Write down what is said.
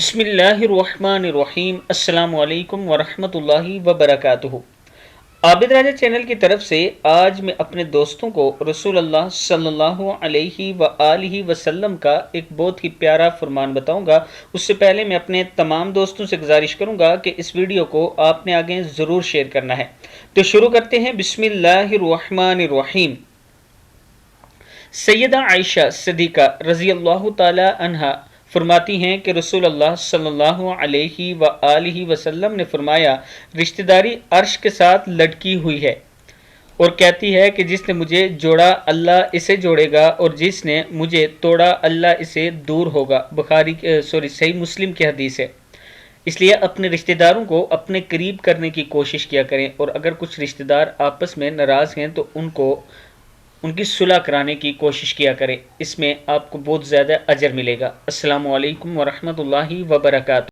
بسم اللہ الرحمن الرحیم۔ السلام علیکم ورحمۃ اللہ وبرکاتہ۔ عابد راجہ چینل کی طرف سے آج میں اپنے دوستوں کو رسول اللہ صلی اللہ علیہ وآلہ وسلم کا ایک بہت ہی پیارا فرمان بتاؤں گا۔ اس سے پہلے میں اپنے تمام دوستوں سے گزارش کروں گا کہ اس ویڈیو کو آپ نے آگے ضرور شیئر کرنا ہے۔ تو شروع کرتے ہیں۔ بسم اللہ الرحمن الرحیم۔ سیدہ عائشہ صدیقہ رضی اللہ تعالی عنہا فرماتی ہیں کہ رسول اللہ صلی اللہ علیہ وآلہ وسلم نے فرمایا، رشتہ داری عرش کے ساتھ لٹکی ہوئی ہے اور کہتی ہے کہ جس نے مجھے جوڑا اللہ اسے جوڑے گا، اور جس نے مجھے توڑا اللہ اسے دور ہوگا۔ صحیح مسلم کی حدیث ہے۔ اس لیے اپنے رشتہ داروں کو اپنے قریب کرنے کی کوشش کیا کریں، اور اگر کچھ رشتہ دار آپس میں ناراض ہیں تو ان کی صلح کرانے کی کوشش کیا کریں۔ اس میں آپ کو بہت زیادہ اجر ملے گا۔ السلام علیکم ورحمۃ اللہ وبرکاتہ۔